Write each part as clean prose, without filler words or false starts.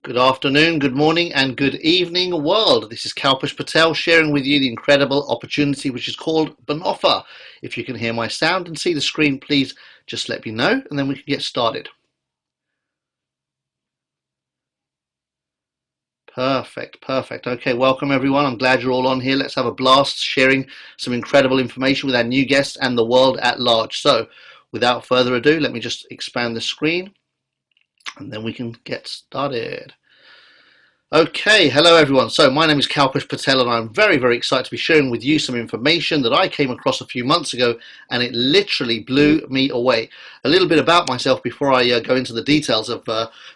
Good afternoon, good morning, and good evening, world. This is Kalpesh Patel sharing with you the incredible opportunity which is called Bonofa. If you can hear my sound and see the screen, please just let me know and then we can get started. Perfect. Okay, welcome everyone. I'm glad you're all on here. Let's have a blast sharing some incredible information with our new guests and the world at large. So, without further ado, let me just expand the screen and then we can get started. Okay, hello everyone. So my name is Kalpesh Patel and I'm very excited to be sharing with you some information that I came across a few months ago and it literally blew me away. A little bit about myself before I go into the details of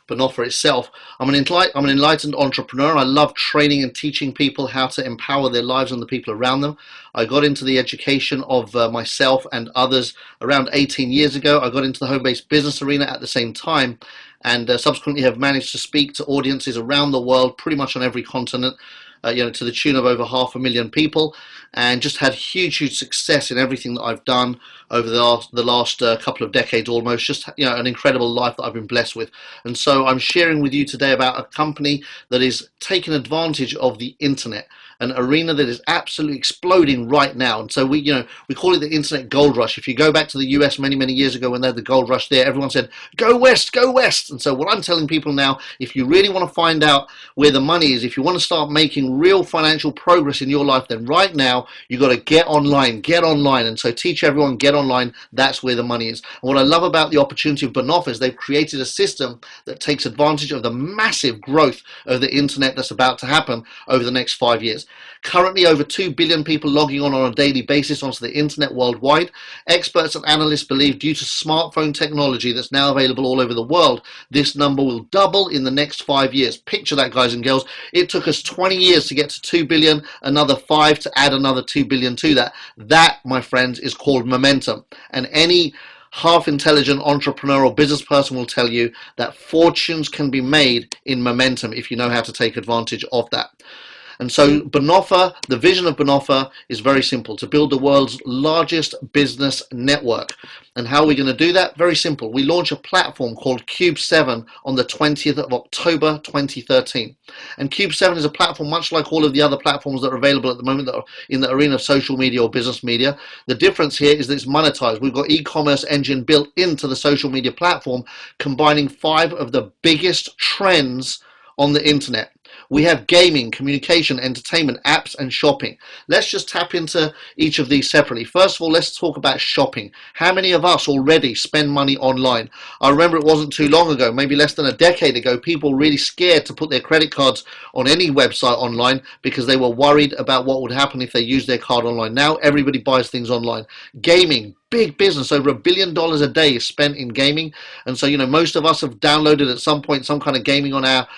Bonofa itself. I'm an enlightened entrepreneur. I love training and teaching people how to empower their lives and the people around them. I got into the education of myself and others around 18 years ago. I got into the home-based business arena at the same time, and subsequently have managed to speak to audiences around the world, pretty much on every continent, to the tune of over 500,000 people, and just had huge success in everything that I've done over the last couple of decades almost. Just an incredible life that I've been blessed with. And so I'm sharing with you today about a company that is taking advantage of the internet, an arena that is absolutely exploding right now. And so we call it the internet gold rush. If you go back to the US many years ago when they had the gold rush there, everyone said, go west, go west. And so what I'm telling people now, if you really want to find out where the money is, if you want to start making real financial progress in your life, then right now you've got to get online. And so teach everyone, get online. That's where the money is. And what I love about the opportunity of Bonofa is they've created a system that takes advantage of the massive growth of the internet that's about to happen over the next 5 years. Currently, over 2 billion people logging on a daily basis onto the internet worldwide. Experts and analysts believe due to smartphone technology that's now available all over the world, this number will double in the next 5 years. Picture that, guys and girls. It took us 20 years to get to 2 billion, another 5 to add another 2 billion to that. That, my friends, is called momentum. And any half-intelligent entrepreneur or business person will tell you that fortunes can be made in momentum if you know how to take advantage of that. And so Bonofa, the vision of Bonofa is very simple: to build the world's largest business network. And how are we going to do that? Very simple. We launch a platform called Cube7 on the 20th of October 2013. And Cube7 is a platform much like all of the other platforms that are available at the moment that are in the arena of social media or business media. The difference here is that it's monetized. We've got e-commerce engine built into the social media platform, combining 5 of the biggest trends on the internet. We have gaming, communication, entertainment, apps, and shopping. Let's just tap into each of these separately. First of all, let's talk about shopping. How many of us already spend money online? I remember it wasn't too long ago, maybe less than a decade ago, people were really scared to put their credit cards on any website online because they were worried about what would happen if they used their card online. Now everybody buys things online. Gaming, big business. Over $1 billion a day is spent in gaming. And so, most of us have downloaded at some point some kind of gaming on our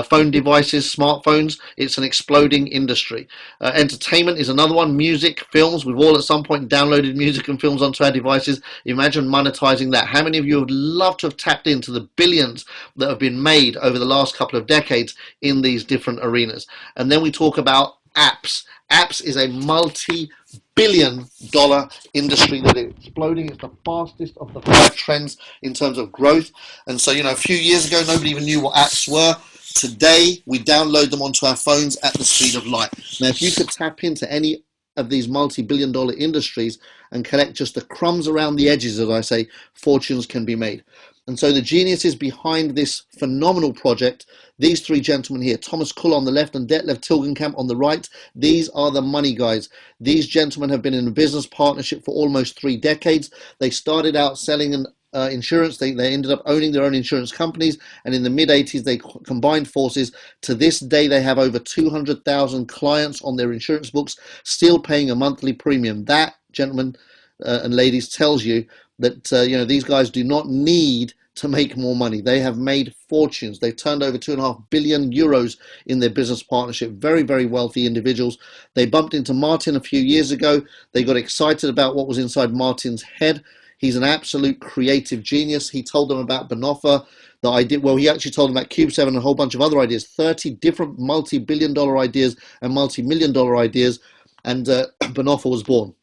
phone devices, smartphones. It's an exploding industry. Entertainment is another one. Music, films. We've all at some point downloaded music and films onto our devices. Imagine monetizing that. How many of you would love to have tapped into the billions that have been made over the last couple of decades in these different arenas? And then we talk about apps. Apps is a multi-billion-dollar industry that is exploding. It's the fastest of the 5 trends in terms of growth. And so, a few years ago, nobody even knew what apps were. Today, we download them onto our phones at the speed of light. Now, if you could tap into any of these multi-billion-dollar industries and collect just the crumbs around the edges, as I say, fortunes can be made. And so the geniuses behind this phenomenal project, these 3 gentlemen here, Thomas Kull on the left and Detlev Tilgenkamp on the right, these are the money guys. These gentlemen have been in a business partnership for almost 3 decades. They started out selling insurance. They ended up owning their own insurance companies, and in the mid-80s they combined forces. To this day they have over 200,000 clients on their insurance books, still paying a monthly premium. That, gentlemen and ladies, tells you that these guys do not need to make more money. They have made fortunes. They've turned over 2.5 billion euros in their business partnership. Very wealthy individuals. They bumped into Martin a few years ago. They got excited about what was inside Martin's head. He's an absolute creative genius. He told them about Bonofa, the idea. Well, he actually told them about Cube7 and a whole bunch of other ideas, 30 different multi-billion-dollar ideas and multi-million-dollar ideas, and Bonofa was born.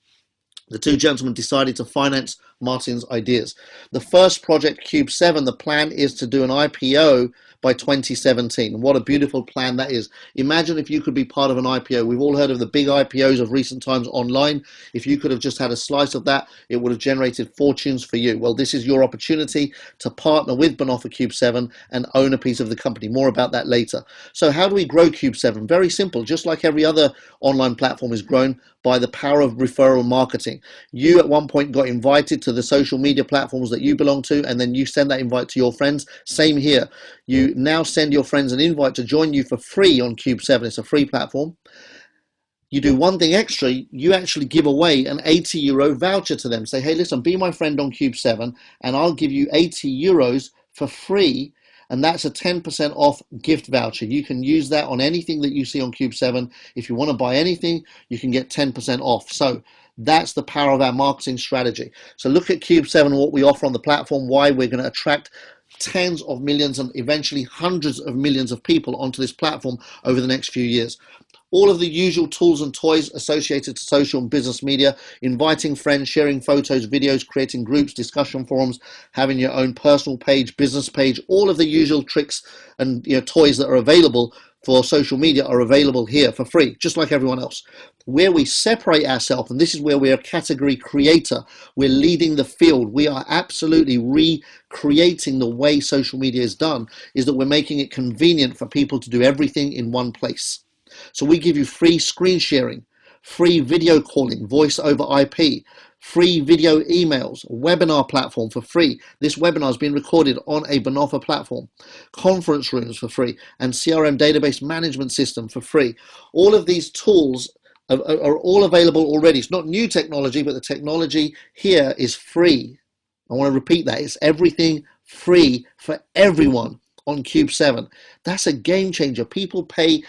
The 2 gentlemen decided to finance Martin's ideas. The first project, Cube7, the plan is to do an IPO by 2017. What a beautiful plan that is. Imagine if you could be part of an IPO. We've all heard of the big IPOs of recent times online. If you could have just had a slice of that, it would have generated fortunes for you. Well, this is your opportunity to partner with Bonofa Cube7 and own a piece of the company. More about that later. So how do we grow Cube7? Very simple. Just like every other online platform is grown by the power of referral marketing. You at one point got invited to the social media platforms that you belong to, and then you send that invite to your friends. Same here. You now send your friends an invite to join you for free on Cube7. It's a free platform. You do one thing extra, you actually give away an €80 voucher to them. Say, hey, listen, be my friend on Cube7 and I'll give you €80 for free. And that's a 10% off gift voucher. You can use that on anything that you see on Cube7. If you want to buy anything, you can get 10% off. So that's the power of our marketing strategy. So look at Cube7, what we offer on the platform, why we're going to attract tens of millions and eventually hundreds of millions of people onto this platform over the next few years. All of the usual tools and toys associated to social and business media, inviting friends, sharing photos, videos, creating groups, discussion forums, having your own personal page, business page, all of the usual tricks and toys that are available for social media are available here for free, just like everyone else. Where we separate ourselves, and this is where we're a category creator, we're leading the field, we are absolutely recreating the way social media is done, is that we're making it convenient for people to do everything in one place. So we give you free screen sharing, free video calling, voice over IP, free video emails, webinar platform for free. This webinar has been recorded on a Bonofa platform, conference rooms for free, and CRM database management system for free. All of these tools are all available already. It's not new technology, but the technology here is free. I want to repeat that. It's everything free for everyone on Cube7. That's a game changer. People pay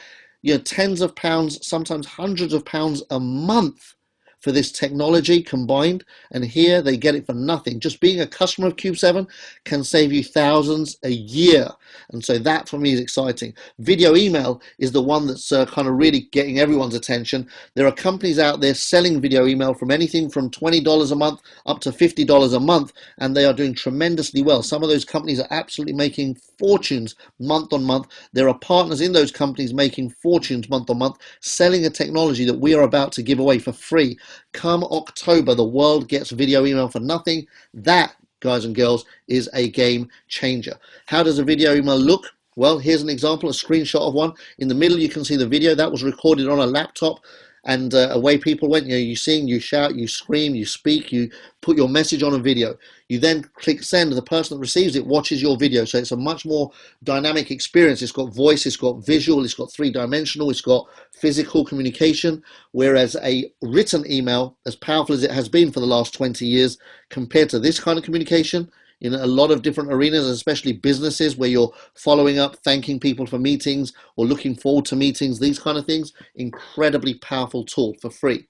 tens of pounds, sometimes hundreds of pounds a month for this technology combined, and here they get it for nothing. Just being a customer of Cube7 can save you thousands a year, and so that for me is exciting. Video email is the one that's kind of really getting everyone's attention. There are companies out there selling video email from anything from $20 a month up to $50 a month, and they are doing tremendously well. Some of those companies are absolutely making fortunes month on month. There are partners in those companies making fortunes month on month, selling a technology that we are about to give away for free. Come October, the world gets video email for nothing. That, guys and girls, is a game changer. How does a video email look? Well, here's an example, a screenshot of one. In the middle, you can see the video that was recorded on a laptop, and away people went. You sing, you shout, you scream, you speak, you put your message on a video. You then click send. The person that receives it watches your video. So it's a much more dynamic experience. It's got voice, it's got visual, it's got three-dimensional, it's got physical communication. Whereas a written email, as powerful as it has been for the last 20 years, compared to this kind of communication, in a lot of different arenas, especially businesses where you're following up, thanking people for meetings or looking forward to meetings, these kind of things, incredibly powerful tool for free.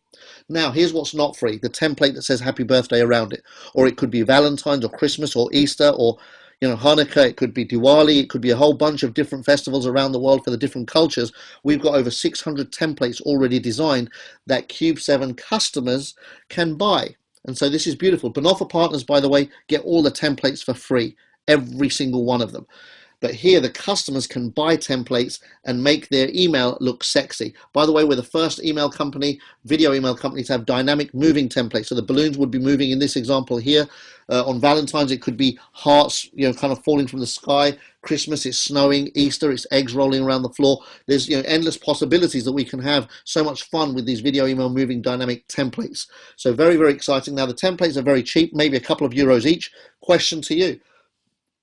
Now, here's what's not free, the template that says happy birthday around it. Or it could be Valentine's or Christmas or Easter or Hanukkah, it could be Diwali, it could be a whole bunch of different festivals around the world for the different cultures. We've got over 600 templates already designed that Cube7 customers can buy. And so this is beautiful. Bonofa partners, by the way, get all the templates for free, every single one of them. But here the customers can buy templates and make their email look sexy. By the way, we're the first email company, video email company, to have dynamic moving templates. So the balloons would be moving in this example here. On Valentine's, it could be hearts, kind of falling from the sky. Christmas, it's snowing. Easter, it's eggs rolling around the floor. There's endless possibilities that we can have so much fun with these video email moving dynamic templates. So very, very exciting. Now the templates are very cheap, maybe a couple of euros each. Question to you.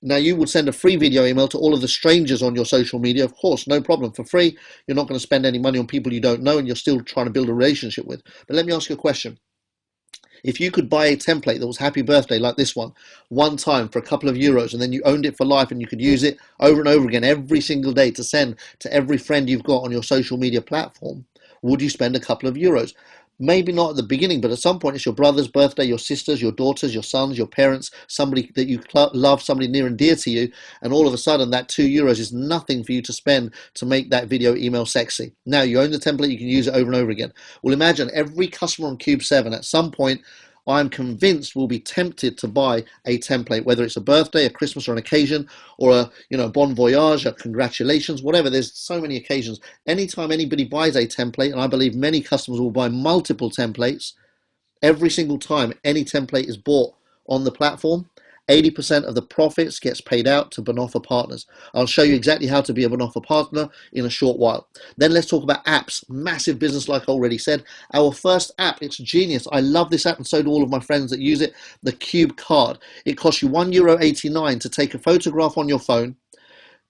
Now, you would send a free video email to all of the strangers on your social media, of course, no problem, for free. You're not going to spend any money on people you don't know and you're still trying to build a relationship with. But let me ask you a question. If you could buy a template that was happy birthday like this one time for a couple of euros, and then you owned it for life and you could use it over and over again every single day to send to every friend you've got on your social media platform, would you spend a couple of euros? Maybe not at the beginning, but at some point it's your brother's birthday, your sister's, your daughter's, your son's, your parents', somebody that you love, somebody near and dear to you, and all of a sudden that €2 is nothing for you to spend to make that video email sexy. Now you own the template, you can use it over and over again. Well, imagine every customer on Cube7 at some point I'm convinced will be tempted to buy a template, whether it's a birthday, a Christmas, or an occasion, or a bon voyage, a congratulations, whatever. There's so many occasions. Anytime anybody buys a template, and I believe many customers will buy multiple templates, every single time any template is bought on the platform, 80% of the profits gets paid out to Bonofa partners. I'll show you exactly how to be a Bonofa partner in a short while. Then let's talk about apps. Massive business, like I already said. Our first app, it's genius. I love this app, and so do all of my friends that use it. The Cube Card. It costs you €1.89 to take a photograph on your phone.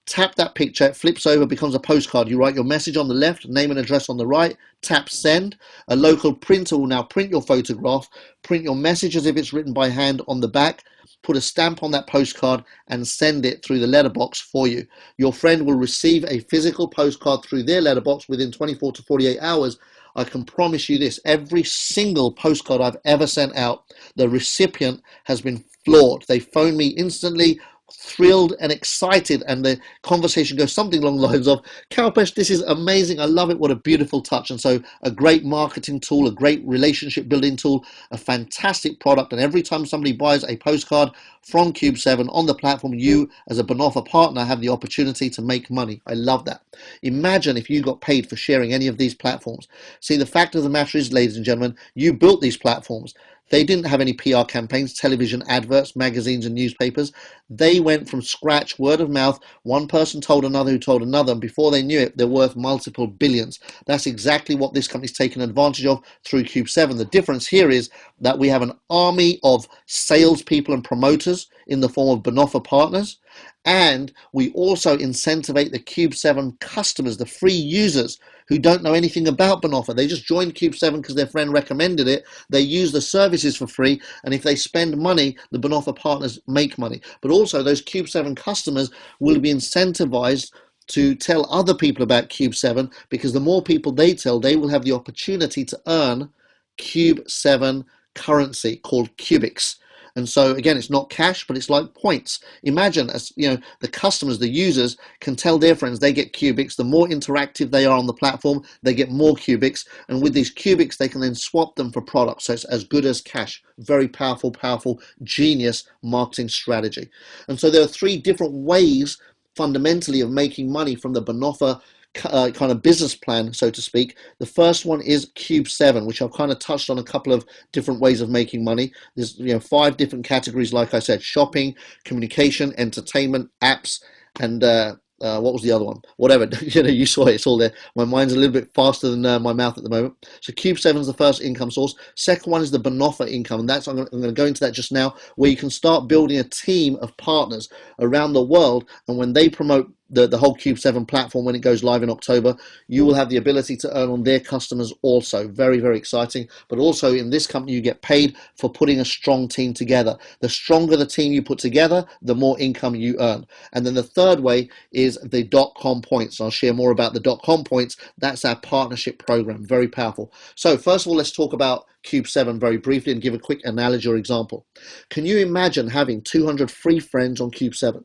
Tap that picture, it flips over, becomes a postcard. You write your message on the left, name and address on the right, tap send. A local printer will now print your photograph, print your message as if it's written by hand on the back, put a stamp on that postcard and send it through the letterbox for you. Your friend will receive a physical postcard through their letterbox within 24 to 48 hours. I can promise you this, every single postcard I've ever sent out, the recipient has been floored. They phone me instantly, thrilled and excited, and the conversation goes something along the lines of, Kalpesh, this is amazing, I love it, what a beautiful touch. And so a great marketing tool, a great relationship building tool, a fantastic product. And every time somebody buys a postcard from Cube7 on the platform, you as a Bonofa partner have the opportunity to make money. I love that. Imagine if you got paid for sharing any of these platforms. See, the fact of the matter is, ladies and gentlemen, you built these platforms. They didn't have any PR campaigns, television adverts, magazines and newspapers. They went from scratch, word of mouth. One person told another who told another, and before they knew it, they're worth multiple billions. That's exactly what this company's taken advantage of through Cube7. The difference here is that we have an army of salespeople and promoters in the form of Bonofa partners, and we also incentivize the Cube7 customers, the free users who don't know anything about Bonofa. They just joined Cube7 because their friend recommended it. They use the services for free, and if they spend money, the Bonofa partners make money. But also those Cube7 customers will be incentivized to tell other people about Cube7, because the more people they tell, they will have the opportunity to earn Cube7 currency called Cubics. And so again, it's not cash, but it's like points. Imagine, as you know, the customers, the users can tell their friends they get Cubics. The more interactive they are on the platform, they get more Cubics. And with these Cubics, they can then swap them for products. So it's as good as cash. Very powerful, powerful, genius marketing strategy. And so there are three different ways fundamentally of making money from the Bonofa kind of business plan, so to speak. The first one is Cube7, which I've kind of touched on a couple of different ways of making money. There's 5 different categories, like I said: shopping, communication, entertainment, apps, and what was the other one? Whatever, you saw it, it's all there. My mind's a little bit faster than my mouth at the moment. So Cube7 is the first income source. Second one is the Bonofa income, and that's I'm going to go into that just now, where you can start building a team of partners around the world, and when they promote the whole Cube7 platform, when it goes live in October, you will have the ability to earn on their customers also. Very, very exciting. But also in this company, you get paid for putting a strong team together. The stronger the team you put together, the more income you earn. And then the third way is the .com points. I'll share more about the .com points. That's our partnership program. Very powerful. So first of all, let's talk about Cube7 very briefly and give a quick analogy or example. Can you imagine having 200 free friends on Cube7?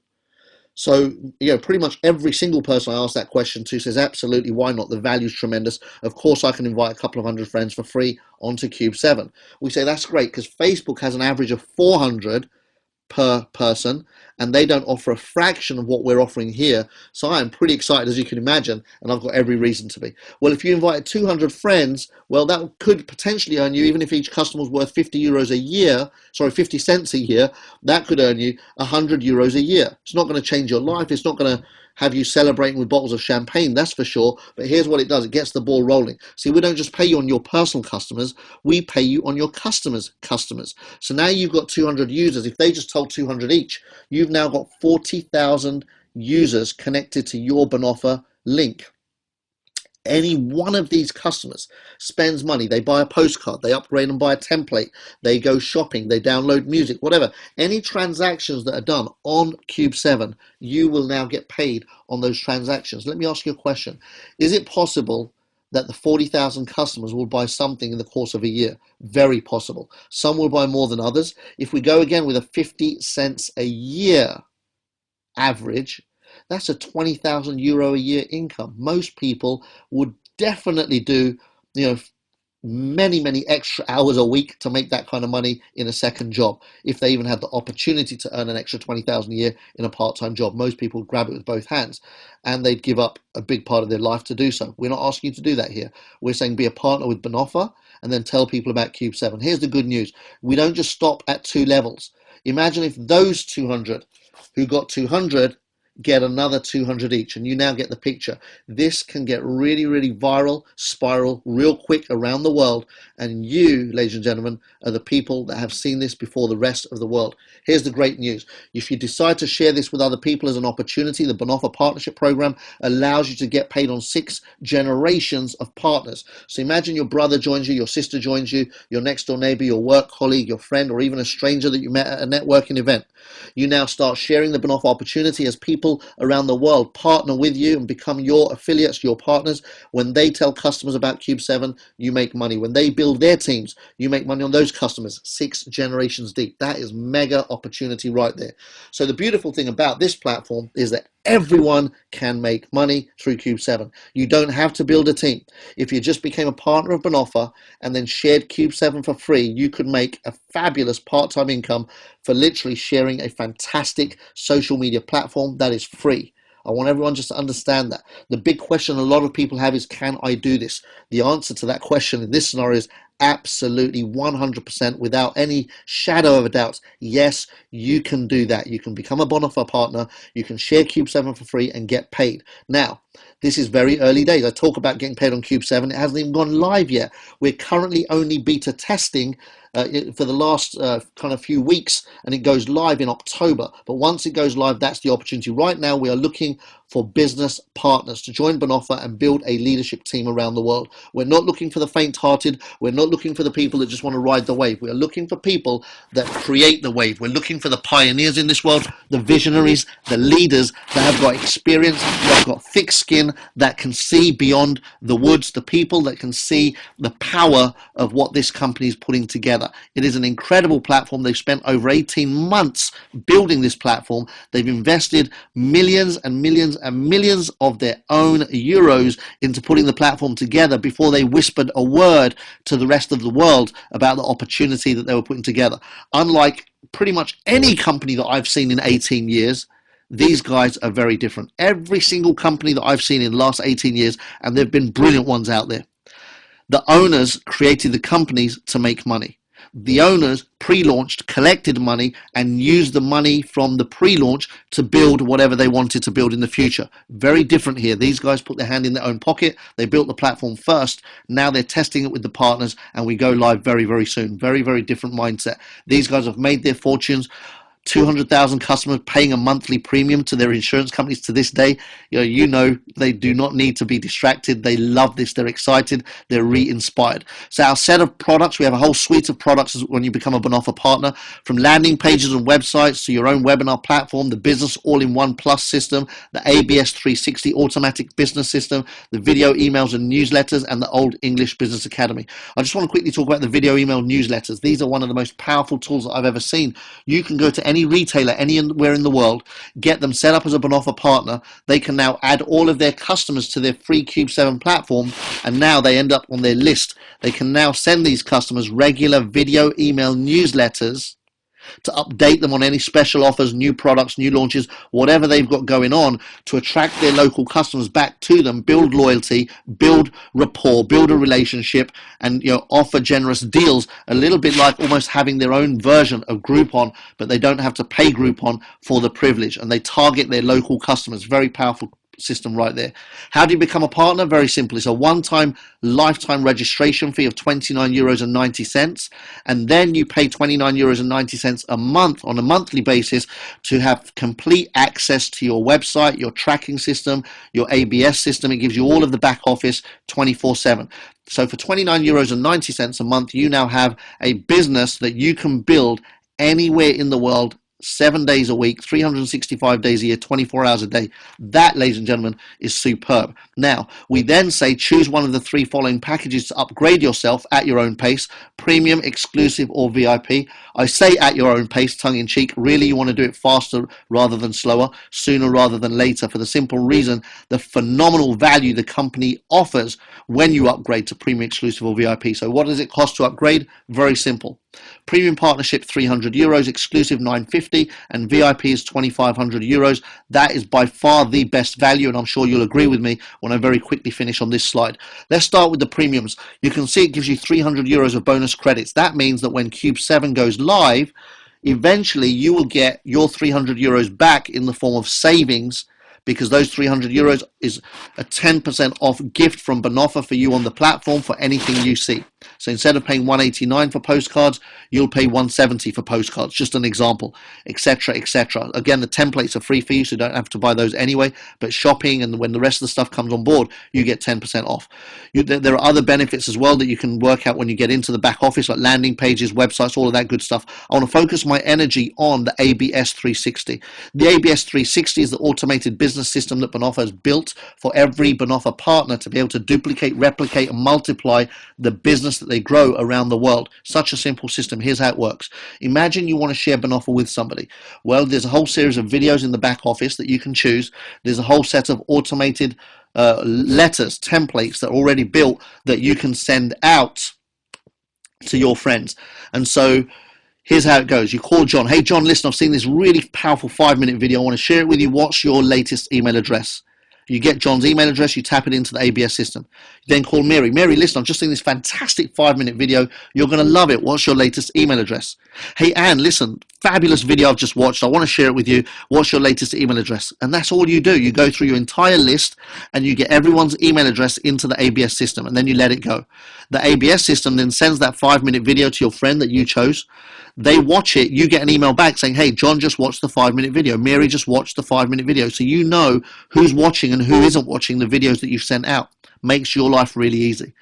So, pretty much every single person I ask that question to says, absolutely, why not? The value's tremendous. Of course, I can invite a couple of hundred friends for free onto Cube7. We say that's great because Facebook has an average of 400 per person, and they don't offer a fraction of what we're offering here. So I am pretty excited, as you can imagine, and I've got every reason to be. Well, if you invited 200 friends, well, that could potentially earn you, even if each customer was worth 50 euros a year, 50 cents a year, that could earn you 100 euros a year. It's not going to change your life. It's not going to have you celebrating with bottles of champagne, that's for sure. But here's what it does. It gets the ball rolling. See, we don't just pay you on your personal customers. We pay you on your customers' customers. So now you've got 200 users. If they just told 200 each, you've now got 40,000 users connected to your Bonofa link. Any one of these customers spends money. They buy a postcard, they upgrade and buy a template, they go shopping, they download music, whatever. Any transactions that are done on Cube7, you will now get paid on those transactions. Let me ask you a question. Is it possible that the 40,000 customers will buy something in the course of a year? Very possible. Some will buy more than others. If we go again with a 50 cents a year average, that's a 20,000 euro a year income. Most people would definitely do, many extra hours a week to make that kind of money in a second job. If they even had the opportunity to earn an extra 20,000 a year in a part-time job, most people would grab it with both hands, and they'd give up a big part of their life to do so. We're not asking you to do that here. We're saying be a partner with Bonofa and then tell people about Cube7. Here's the good news. We don't just stop at 2 levels. Imagine if those 200 who got 200 get another 200 each, and you now get the picture. This can get really viral, spiral real quick around the world, and you, ladies and gentlemen, are the people that have seen this before the rest of the world. Here's the great news. If you decide to share this with other people as an opportunity, the Bonofa Partnership Program allows you to get paid on 6 generations of partners. So imagine your brother joins you, your sister joins you, your next door neighbor, your work colleague, your friend, or even a stranger that you met at a networking event. You now start sharing the Bonofa opportunity as people around the world partner with you and become your affiliates, your partners. When they tell customers about Cube7, you make money. When they build their teams, you make money on those customers, 6 generations deep. That is mega opportunity right there. So the beautiful thing about this platform is that everyone can make money through Cube7. You don't have to build a team. If you just became a partner of Bonofa and then shared Cube7 for free, you could make a fabulous part-time income for literally sharing a fantastic social media platform that is free. I want everyone just to understand that. The big question a lot of people have is, can I do this? The answer to that question in this scenario is absolutely 100% without any shadow of a doubt. Yes, you can do that. You can become a Bonofa partner. You can share Cube7 for free and get paid. Now, this is very early days. I talk about getting paid on Cube7. It hasn't even gone live yet. We're currently only beta testing for the last kind of few weeks, and it goes live in October. But once it goes live, that's the opportunity. Right now, we are looking for business partners to join Bonofa and build a leadership team around the world. We're not looking for the faint-hearted. We're not looking for the people that just want to ride the wave. We are looking for people that create the wave. We're looking for the pioneers in this world, the visionaries, the leaders that have got experience, that have got thick skin, that can see beyond the woods, the people that can see the power of what this company is putting together. It is an incredible platform. They've spent over 18 months building this platform. They've invested millions and millions and millions of their own euros into putting the platform together before they whispered a word to the rest of the world about the opportunity that they were putting together. Unlike pretty much any company that I've seen in 18 years, these guys are very different. Every single company that I've seen in the last 18 years, and there have been brilliant ones out there, the owners created the companies to make money. The owners pre-launched, collected money, and used the money from the pre-launch to build whatever they wanted to build in the future. Very different here. These guys put their hand in their own pocket. They built the platform first. Now they're testing it with the partners, and we go live very soon. Very different mindset. These guys have made their fortunes. 200,000 customers paying a monthly premium to their insurance companies to this day. You know they do not need to be distracted. They love this. They're excited. They're re-inspired. So our set of products, we have a whole suite of products when you become a Bonofa partner, from landing pages and websites to your own webinar platform, the business all-in-one plus system, the ABS 360 automatic business system, the video emails and newsletters, and the Old English Business Academy. I just want to quickly talk about the video email newsletters. These are one of the most powerful tools that I've ever seen. You can go to any retailer anywhere in the world, get them set up as a Bonofa partner. They can now add all of their customers to their free Cube7 platform, and now they end up on their list. They can now send these customers regular video email newsletters to update them on any special offers, new products, new launches, whatever they've got going on, to attract their local customers back to them, build loyalty, build rapport, build a relationship, and offer generous deals, a little bit like almost having their own version of Groupon, but they don't have to pay Groupon for the privilege, and they target their local customers. Very powerful system right there. How do you become a partner? Very simple. It's a one-time lifetime registration fee of €29.90, and then you pay €29.90 a month on a monthly basis to have complete access to your website, your tracking system, your ABS system. It gives you all of the back office 24/7. So for €29.90 a month, you now have a business that you can build anywhere in the world, 7 days a week, 365 days a year, 24 hours a day. That, ladies and gentlemen, is superb. Now, we then say choose one of the 3 following packages to upgrade yourself at your own pace: premium, exclusive, or VIP. I say at your own pace, tongue in cheek. Really, you want to do it faster rather than slower, sooner rather than later, for the simple reason the phenomenal value the company offers when you upgrade to premium, exclusive, or VIP. So what does it cost to upgrade? Very simple. Premium partnership €300, exclusive €950, and VIP is €2,500. That is by far the best value, and I'm sure you'll agree with me when I very quickly finish on this slide. Let's start with the premiums. You can see it gives you €300 of bonus credits. That means that when Cube7 goes live, eventually you will get your €300 back in the form of savings, because those €300 is a 10% off gift from Bonofa for you on the platform for anything you see. So instead of paying $189 for postcards, you'll pay $170 for postcards, just an example, etc., etc. Again, the templates are free for you, so you don't have to buy those anyway, but shopping and when the rest of the stuff comes on board, you get 10% off. There are other benefits as well that you can work out when you get into the back office, like landing pages, websites, all of that good stuff. I want to focus my energy on the ABS 360. The ABS 360 is the automated business system that Bonofa has built for every Bonofa partner to be able to duplicate, replicate, and multiply the business that they grow around the world. Such a simple system. Here's how it works. Imagine you want to share Bonofa with somebody. Well, there's a whole series of videos in the back office that you can choose. There's a whole set of automated letters, templates that are already built that you can send out to your friends. And so here's how it goes. You call John. Hey, John, listen, I've seen this really powerful 5-minute video. I want to share it with you. What's your latest email address? You get John's email address, you tap it into the ABS system. You then call Mary. Mary, listen, I've just seen this fantastic 5-minute video. You're going to love it. What's your latest email address? Hey, Anne, listen, fabulous video I've just watched. I want to share it with you. What's your latest email address? And that's all you do. You go through your entire list and you get everyone's email address into the ABS system, and then you let it go. The ABS system then sends that 5-minute video to your friend that you chose. They watch it, you get an email back saying, hey, John just watched the 5-minute video. Mary just watched the 5-minute video. So you know who's watching and who isn't watching the videos that you've sent out. Makes your life really easy.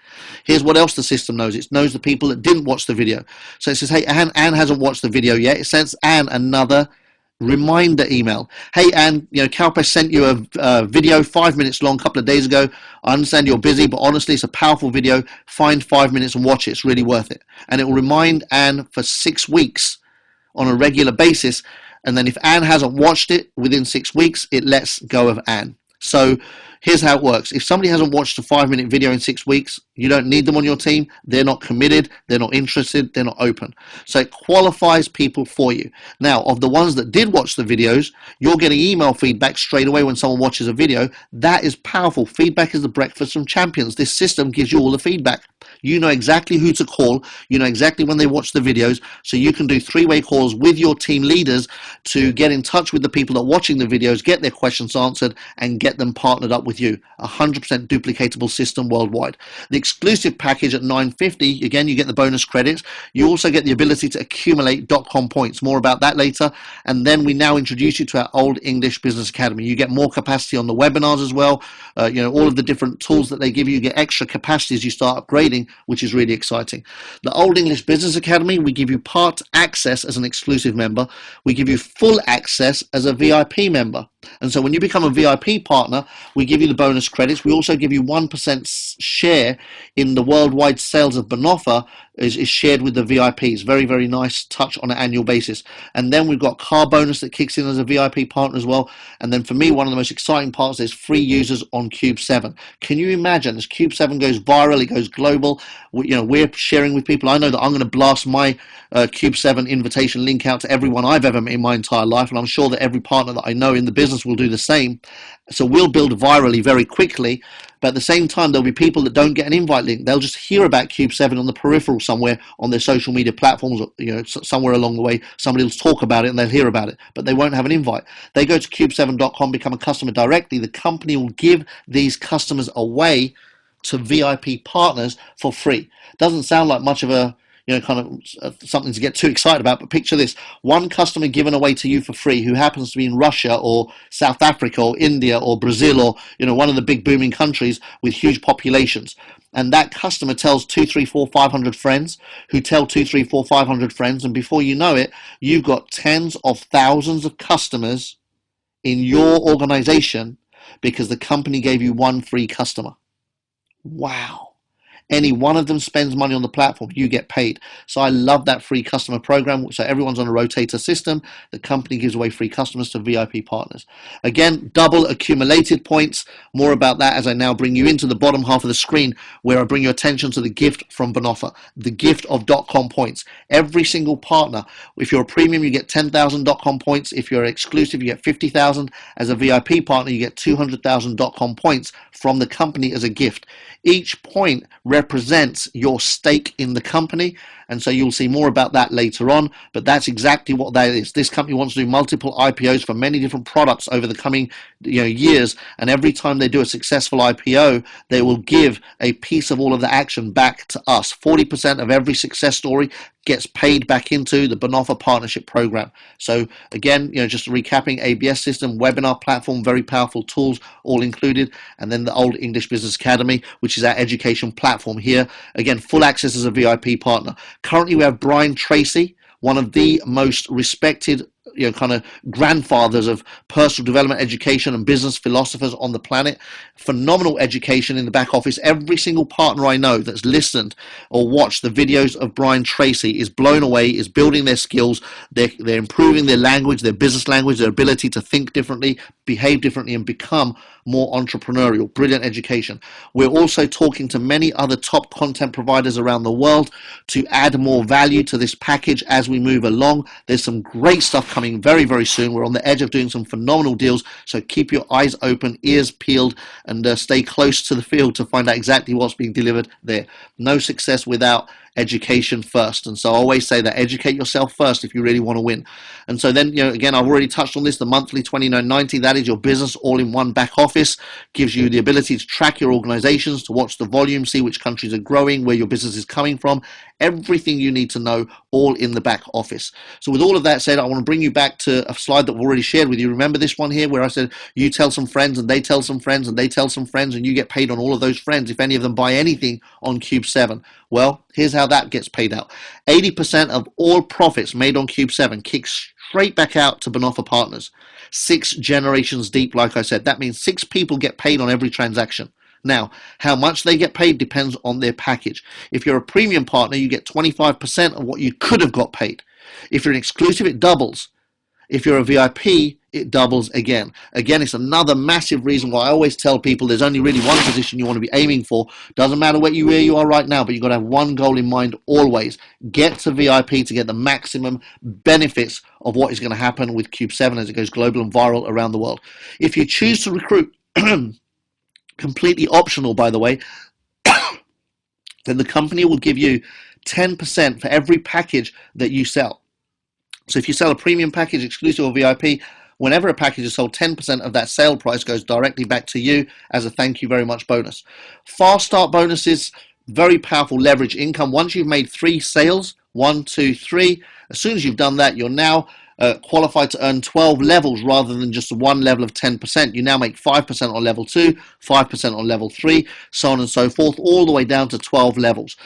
Here's what else the system knows. It knows the people that didn't watch the video. So it says, hey, Anne hasn't watched the video yet. It sends Anne another reminder email. Hey, Anne, Kalpesh sent you a video 5 minutes long a couple of days ago. I understand you're busy, but honestly, it's a powerful video. Find 5 minutes and watch it. It's really worth it. And it will remind Anne for 6 weeks on a regular basis. And then if Anne hasn't watched it within 6 weeks, it lets go of Anne. So here's how it works. If somebody hasn't watched a 5-minute video in 6 weeks, you don't need them on your team. They're not committed. They're not interested. They're not open. So it qualifies people for you. Now, of the ones that did watch the videos, you're getting email feedback straight away when someone watches a video. That is powerful. Feedback is the breakfast from champions. This system gives you all the feedback. You know exactly who to call. You know exactly when they watch the videos. So you can do 3-way calls with your team leaders to get in touch with the people that are watching the videos, get their questions answered, and get them partnered up with you. 100% duplicatable system worldwide. The exclusive package at $950, again, you get the bonus credits. You also get the ability to accumulate .com points. More about that later. And then we now introduce you to our Old English Business Academy. You get more capacity on the webinars as well. All of the different tools that they give you, you get extra capacity as you start upgrading, which is really exciting. The Old English Business Academy, we give you part access as an exclusive member. We give you full access as a VIP member. And so when you become a VIP partner, we give you the bonus credits. We also give you 1% share in the worldwide sales of Bonofa is shared with the VIPs. Very, very nice touch on an annual basis. And then we've got car bonus that kicks in as a VIP partner as well. And then for me, one of the most exciting parts is free users on Cube7. Can you imagine as Cube7 goes viral, it goes global, we're sharing with people. I know that I'm going to blast my Cube7 invitation link out to everyone I've ever met in my entire life. And I'm sure that every partner that I know in the business will do the same. So we'll build virally very quickly. But at the same time, there'll be people that don't get an invite link. They'll just hear about Cube7 on the peripheral somewhere on their social media platforms, somewhere along the way. Somebody will talk about it and they'll hear about it, but they won't have an invite. They go to cube7.com, become a customer directly. The company will give these customers away to VIP partners for free. Doesn't sound like much of a kind of something to get too excited about, but picture this: one customer given away to you for free who happens to be in Russia or South Africa or India or Brazil or one of the big booming countries with huge populations. And that customer tells 2, 3, 4, 500 friends who tell 2, 3, 4, 500 friends, and before you know it, you've got tens of thousands of customers in your organization because the company gave you one free customer. Wow. Any one of them spends money on the platform, you get paid. So I love that free customer program. So everyone's on a rotator system. The company gives away free customers to VIP partners. Again, double accumulated points. More about that as I now bring you into the bottom half of the screen, where I bring your attention to the gift from Bonofa, the gift of .com points. Every single partner, if you're a premium, you get 10,000 .com points. If you're exclusive, you get 50,000. As a VIP partner, you get 200,000 .com points from the company as a gift. Each point represents your stake in the company, and so you'll see more about that later on, but that's exactly what that is. This company wants to do multiple IPOs for many different products over the coming years, and every time they do a successful IPO, they will give a piece of all of the action back to us. 40% of every success story gets paid back into the Bonofa partnership program. So again, just recapping: ABS system, webinar platform, very powerful tools all included, and then the Old English Business Academy, which is our education platform here. Again, full access as a VIP partner. Currently we have Brian Tracy, one of the most respected kind of grandfathers of personal development education and business philosophers on the planet. Phenomenal education in the back office. Every single partner I know that's listened or watched the videos of Brian Tracy is blown away, is building their skills. They're improving their language, their business language, their ability to think differently, behave differently, and become more entrepreneurial. Brilliant education. We're also talking to many other top content providers around the world to add more value to this package as we move along. There's some great stuff coming very, very soon. We're on the edge of doing some phenomenal deals, so keep your eyes open, ears peeled, and stay close to the field to find out exactly what's being delivered there. No success without education first, and so I always say that educate yourself first if you really want to win. And so then, again, I've already touched on this, the monthly $29.90, that is your business all in one back office. Gives you the ability to track your organizations, to watch the volume, see which countries are growing, where your business is coming from, everything you need to know, all in the back office. So with all of that said, I want to bring you back to a slide that we've already shared with you. Remember this one here where I said you tell some friends and they tell some friends and they tell some friends, and you get paid on all of those friends if any of them buy anything on Cube7. Well, here's how that gets paid out. 80% of all profits made on Cube7 kicks straight back out to Bonofa partners. 6 generations deep, like I said. That means 6 people get paid on every transaction. Now, how much they get paid depends on their package. If you're a premium partner, you get 25% of what you could have got paid. If you're an exclusive, it doubles. If you're a VIP, it doubles again. Again, it's another massive reason why I always tell people there's only really one position you want to be aiming for. Doesn't matter where you are right now, but you've got to have one goal in mind always. Get to VIP to get the maximum benefits of what is going to happen with Cube7 as it goes global and viral around the world. If you choose to recruit, completely optional by the way, then the company will give you 10% for every package that you sell. So if you sell a premium package, exclusive or VIP, whenever a package is sold, 10% of that sale price goes directly back to you as a thank you very much bonus. Fast start bonuses, very powerful leverage income. Once you've made 3 sales, 1, 2, 3, as soon as you've done that, you're now qualified to earn 12 levels rather than just one level of 10%. You now make 5% on level 2, 5% on level 3, so on and so forth, all the way down to 12 levels.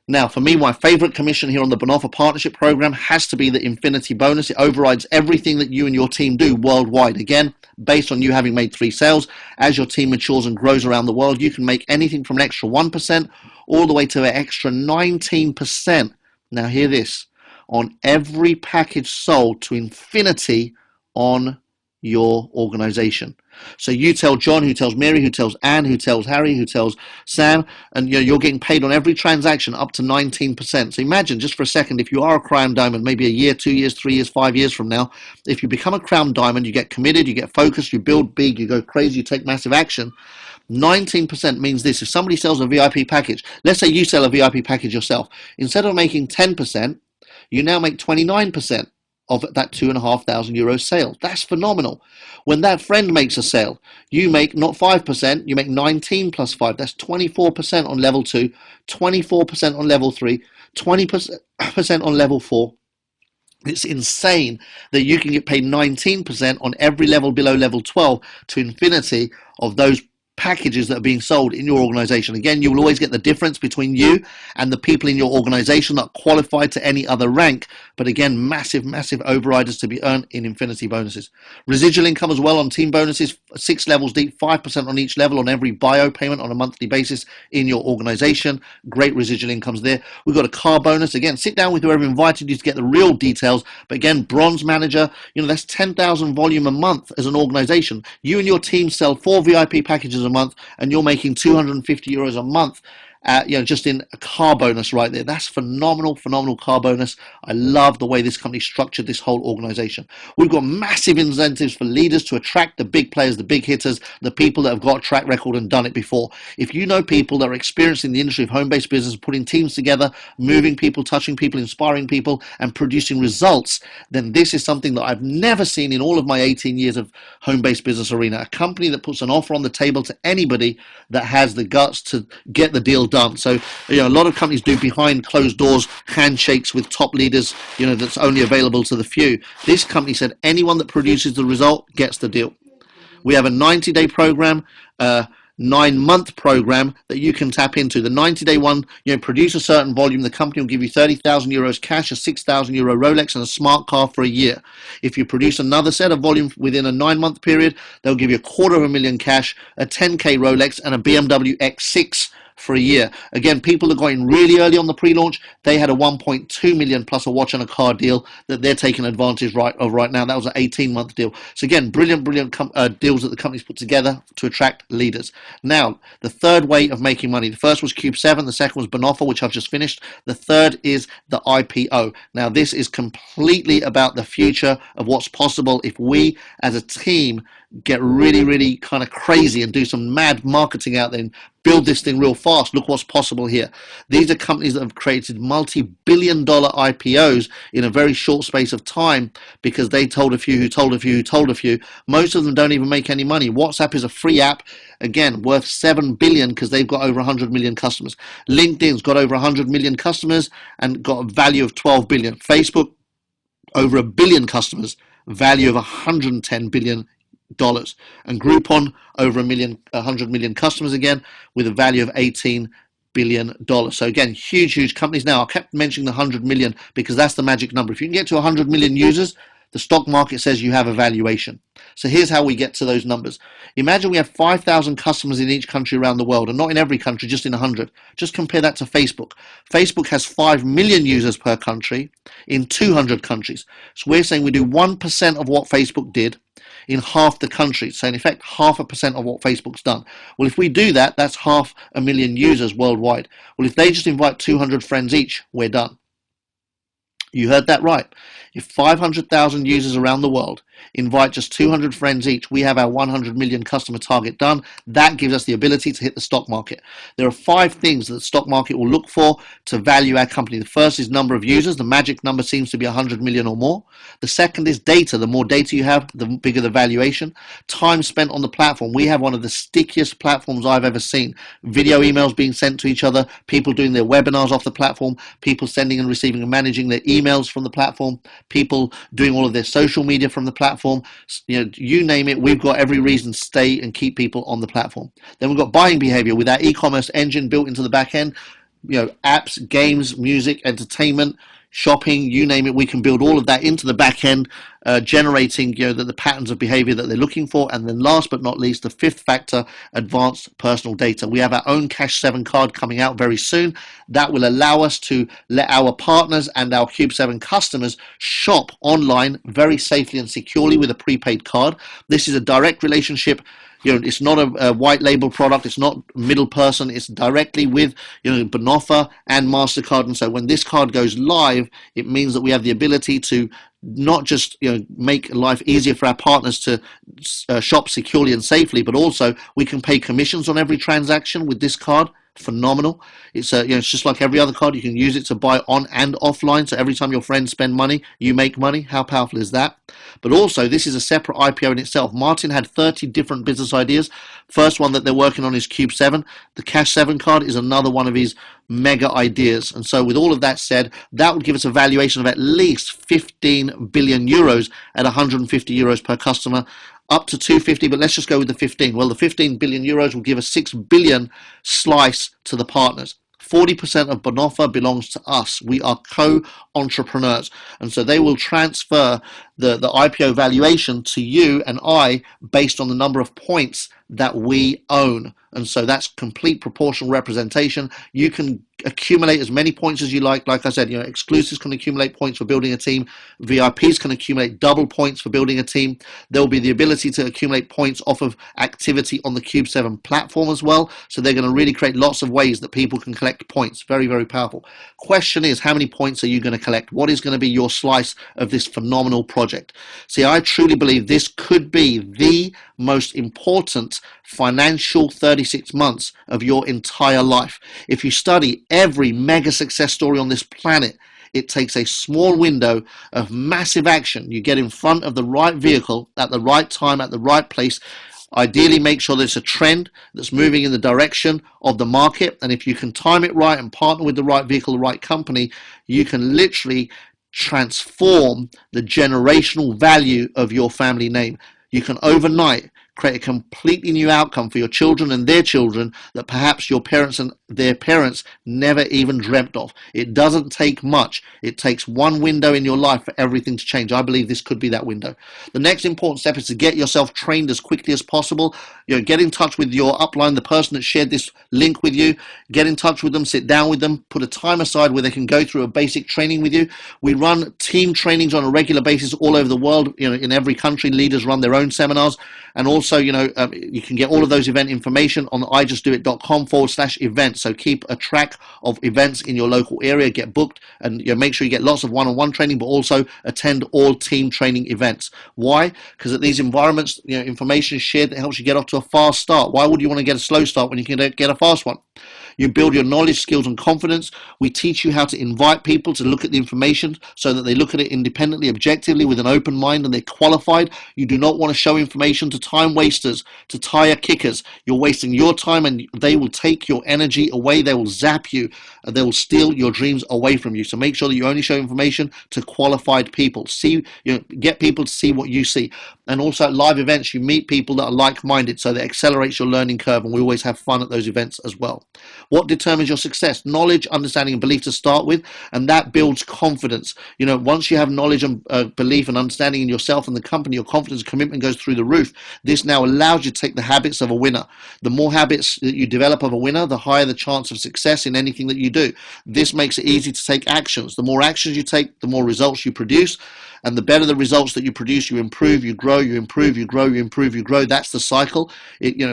Now, for me, my favorite commission here on the Bonofa Partnership Program has to be the Infinity Bonus. It overrides everything that you and your team do worldwide. Again, based on you having made 3 sales, as your team matures and grows around the world, you can make anything from an extra 1% all the way to an extra 19%. Now, hear this, on every package sold to infinity on your organization. So you tell John, who tells Mary, who tells Anne, who tells Harry, who tells Sam, and you're getting paid on every transaction up to 19%. So imagine just for a second, if you are a crown diamond, maybe a year, 2 years, 3 years, 5 years from now, if you become a crown diamond, you get committed, you get focused, you build big, you go crazy, you take massive action. 19% means this: if somebody sells a VIP package, let's say you sell a VIP package yourself, instead of making 10%, you now make 29% of that €2,500 sale. That's phenomenal. When that friend makes a sale, you make not 5%, you make 19 plus 5. That's 24% on level 2, 24% on level 3, 20% on level 4. It's insane that you can get paid 19% on every level below level 12 to infinity of those packages that are being sold in your organization. Again, you will always get the difference between you and the people in your organization that are qualified to any other rank. But again, massive overriders to be earned in infinity bonuses. Residual income as well on team bonuses, 6 levels deep, 5% on each level on every bio payment on a monthly basis in your organization. Great residual incomes there. We've got a car bonus. Again, sit down with whoever invited you to get the real details. But again, bronze manager, that's 10,000 volume a month as an organization. You and your team sell 4 VIP packages a month, and you're making €250 a month, just in a car bonus right there. That's phenomenal car bonus. I love the way this company structured this whole organization. We've got massive incentives for leaders to attract the big players, the big hitters, the people that have got a track record and done it before. If you know people that are experienced in the industry of home-based business, putting teams together, moving people, touching people, inspiring people, and producing results, then this is something that I've never seen in all of my 18 years of home-based business arena. A company that puts an offer on the table to anybody that has the guts to get the deal done. So a lot of companies do behind closed doors handshakes with top leaders, that's only available to the few. This company said anyone that produces the result gets the deal. We have a 90-day program, 9-month program that you can tap into. The 90-day one, produce a certain volume, the company will give you €30,000 cash, a €6,000 Rolex, and a smart car for a year. If you produce another set of volume within a 9-month period, they'll give you $250,000 cash, a 10K Rolex, and a BMW X6 for a year. Again, people that got in really early on the pre-launch, they had a 1.2 million plus a watch and a car deal that they're taking advantage of right now. That was an 18-month deal. So again, brilliant deals that the company's put together to attract leaders. Now, the third way of making money. The first was Cube7. The second was Bonofa, which I've just finished. The third is the IPO. Now, this is completely about the future of what's possible if we as a team get really kind of crazy and do some mad marketing out there and build this thing real fast. Look what's possible here. These are companies that have created multi-billion-dollar IPOs in a very short space of time because they told a few who told a few who told a few. Most of them don't even make any money. WhatsApp is a free app, again, worth $7 billion because they've got over 100 million customers. LinkedIn's got over 100 million customers and got a value of $12 billion. Facebook, over 1 billion customers, value of $110 billion. And Groupon, over 100 million customers again, with a value of $18 billion. So again, huge companies. Now, I kept mentioning the 100 million because that's the magic number. If you can get to 100 million users, the stock market says you have a valuation. So here's how we get to those numbers. Imagine we have 5,000 customers in each country around the world, and not in every country, just in 100. Just compare that to Facebook. Facebook has 5 million users per country in 200 countries. So we're saying we do 1% of what Facebook did in half the countries. So in effect, 0.5% of what Facebook's done. Well, if we do that, that's 500,000 users worldwide. Well, if they just invite 200 friends each, we're done. You heard that right. If 500,000 users around the world invite just 200 friends each, we have our 100 million customer target done. That gives us the ability to hit the stock market. There are 5 things that the stock market will look for to value our company. The first is number of users. The magic number seems to be 100 million or more. The second is data. The more data you have, the bigger the valuation. Time spent on the platform. We have one of the stickiest platforms I've ever seen. Video emails being sent to each other, people doing their webinars off the platform, people sending and receiving and managing their emails from the platform, people doing all of their social media from the platform. You name it, we've got every reason to stay and keep people on the platform. Then we've got buying behavior with our e-commerce engine built into the back end. Apps, games, music, entertainment, shopping, you name it, we can build all of that into the back end, generating the patterns of behavior that they're looking for. And then last but not least, the 5th factor, advanced personal data. We have our own Cash7 card coming out very soon that will allow us to let our partners and our Cube7 customers shop online very safely and securely with a prepaid card. This is a direct relationship. It's not a white label product. It's not middle person. It's directly with Bonofa and MasterCard. And so when this card goes live, it means that we have the ability to not just make life easier for our partners to shop securely and safely, but also we can pay commissions on every transaction with this card. phenomenal. It's it's just like every other card. You can use it to buy on and offline. So every time your friends spend money, you make money. How powerful is that? But also, this is a separate IPO in itself. Martin had 30 different business ideas. First one that they're working on is Cube7. The Cash 7 card is another one of his mega ideas. And so with all of that said, that would give us a valuation of at least 15 billion euros at 150 euros per customer, up to 250, but let's just go with the 15. Well, the 15 billion euros will give a 6 billion slice to the partners. 40% of Bonofa belongs to us. We are co-entrepreneurs. And so they will transfer the IPO valuation to you and I based on the number of points that we own. And so that's complete proportional representation. You can accumulate as many points as you like. Like I said, exclusives can accumulate points for building a team. VIPs can accumulate double points for building a team. There will be the ability to accumulate points off of activity on the Cube7 platform as well. So they're going to really create lots of ways that people can collect points. Very, very powerful. Question is, how many points are you going to collect? What is going to be your slice of this phenomenal project? See, I truly believe this could be the most important financial 36 months of your entire life. If you study every mega success story on this planet, it takes a small window of massive action. You get in front of the right vehicle at the right time, at the right place. Ideally, make sure there's a trend that's moving in the direction of the market. And if you can time it right and partner with the right vehicle, the right company, you can literally transform the generational value of your family name. You can overnight create a completely new outcome for your children and their children that perhaps your parents and their parents never even dreamt of. It doesn't take much. It takes one window in your life for everything to change. I believe this could be that window. The next important step is to get yourself trained as quickly as possible. Get in touch with your upline, the person that shared this link with you. Get in touch with them, sit down with them, put a time aside where they can go through a basic training with you. We run team trainings on a regular basis all over the world. In every country, leaders run their own seminars. And also, you can get all of those event information on ijustdoit.com/events. So keep a track of events in your local area, get booked, and make sure you get lots of one-on-one training, but also attend all team training events. Why? Because at these environments, information is shared that helps you get off to a fast start. Why would you want to get a slow start when you can get a fast one? You build your knowledge, skills, and confidence. We teach you how to invite people to look at the information so that they look at it independently, objectively, with an open mind, and they're qualified. You do not want to show information to time wasters, to tire kickers. You're wasting your time, and they will take your energy away. They will zap you, and they will steal your dreams away from you. So make sure that you only show information to qualified people. Get people to see what you see. And also at live events, you meet people that are like-minded, so that accelerates your learning curve, and we always have fun at those events as well. What determines your success? Knowledge, understanding, and belief to start with, and that builds confidence. Once you have knowledge and belief and understanding in yourself and the company, your confidence and commitment goes through the roof. This now allows you to take the habits of a winner. The more habits that you develop of a winner, the higher the chance of success in anything that you do. This makes it easy to take actions. The more actions you take, the more results you produce. And the better the results that you produce, you improve, you grow, you improve, you grow, you improve, you grow. That's the cycle.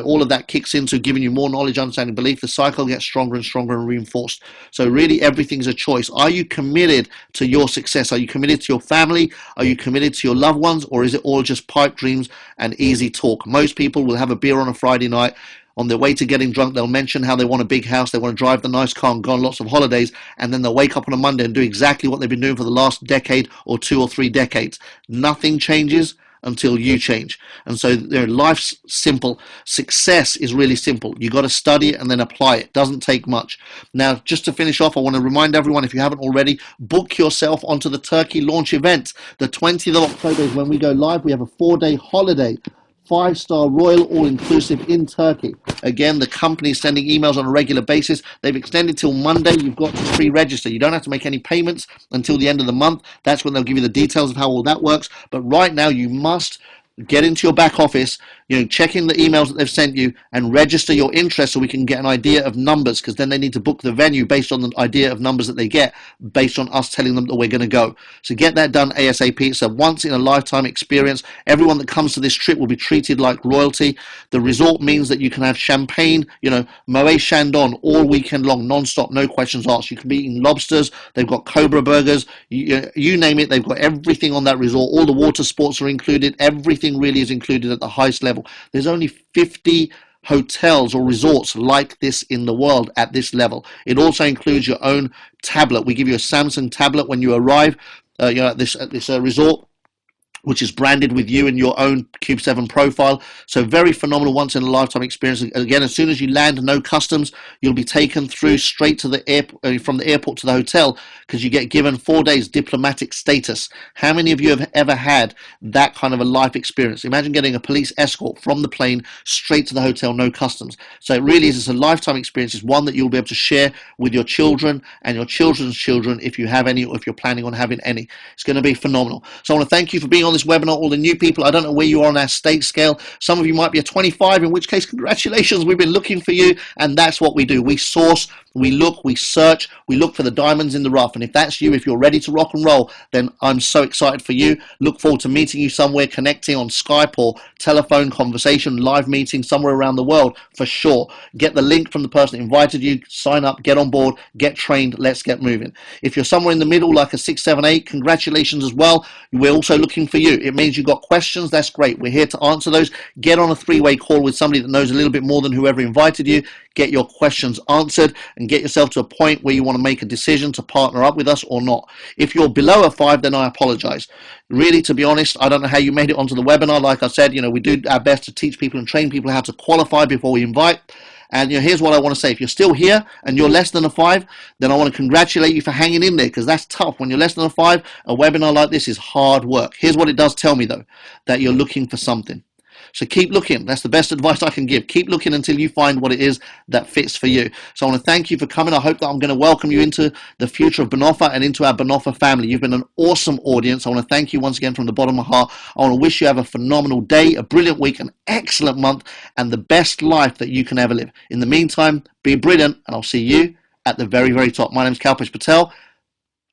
All of that kicks into giving you more knowledge, understanding, belief. The cycle gets stronger and stronger and reinforced. So really everything's a choice. Are you committed to your success? Are you committed to your family? Are you committed to your loved ones? Or is it all just pipe dreams and easy talk? Most people will have a beer on a Friday night. On their way to getting drunk, they'll mention how they want a big house, they want to drive the nice car and go on lots of holidays, and then they'll wake up on a Monday and do exactly what they've been doing for the last decade or 2 or 3 decades. Nothing changes until you change. And so life's simple. Success is really simple. You got to study it and then apply it. Doesn't take much. Now, just to finish off, I want to remind everyone, if you haven't already, book yourself onto the Turkey launch event. The 20th of October is when we go live. We have a 4-day holiday, 5-star royal all-inclusive in Turkey. Again, the company is sending emails on a regular basis. They've extended till Monday. You've got to pre-register. You don't have to make any payments until the end of the month. That's when they'll give you the details of how all that works. But right now, you must get into your back office, check in the emails that they've sent you and register your interest so we can get an idea of numbers, because then they need to book the venue based on the idea of numbers that they get based on us telling them that we're going to go. So get that done ASAP. It's a once in a lifetime experience. Everyone that comes to this trip will be treated like royalty. The resort means that you can have champagne, Moet Chandon all weekend long, non-stop, no questions asked. You can be eating lobsters. They've got Cobra burgers. You name it. They've got everything on that resort. All the water sports are included. Everything really is included at the highest level. There's only 50 hotels or resorts like this in the world at this level. It also includes your own tablet. We give you a Samsung tablet when you arrive at this resort, which is branded with you and your own Cube7 profile. So very phenomenal, once in a lifetime experience. Again, as soon as you land, no customs, you'll be taken through straight to the airport, from the airport to the hotel, because you get given 4 days diplomatic status. How many of you have ever had that kind of a life experience? Imagine getting a police escort from the plane straight to the hotel, no customs. So it really is, it's a lifetime experience. It's one that you'll be able to share with your children and your children's children, if you have any, or if you're planning on having any. It's going to be phenomenal. So I want to thank you for being on this webinar. All the new people, I don't know where you are on our state scale. Some of you might be a 25, in which case congratulations, we've been looking for you. And that's what we do. We source, we look, we search, we look for the diamonds in the rough. And if that's you, if you're ready to rock and roll, then I'm so excited for you. Look forward to meeting you somewhere, connecting on Skype or telephone conversation, live meeting somewhere around the world for sure. Get the link from the person that invited you, sign up, get on board, get trained, let's get moving. If you're somewhere in the middle like a 6, 7, 8, congratulations as well. We're also looking for you. It means you've got questions. That's great. We're here to answer those. Get on a 3-way call with somebody that knows a little bit more than whoever invited you. Get your questions answered and get yourself to a point where you want to make a decision to partner up with us or not. If you're below a 5, then I apologize. Really, to be honest, I don't know how you made it onto the webinar. Like I said, we do our best to teach people and train people how to qualify before we invite. And here's what I want to say. If you're still here and you're less than a 5, then I want to congratulate you for hanging in there, because that's tough. When you're less than a 5, a webinar like this is hard work. Here's what it does tell me, though, that you're looking for something. So keep looking. That's the best advice I can give. Keep looking until you find what it is that fits for you. So I want to thank you for coming. I hope that I'm going to welcome you into the future of Bonofa and into our Bonofa family. You've been an awesome audience. I want to thank you once again from the bottom of my heart. I want to wish you have a phenomenal day, a brilliant week, an excellent month, and the best life that you can ever live. In the meantime, be brilliant, and I'll see you at the very, very top. My name is Kalpesh Patel.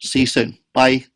See you soon. Bye.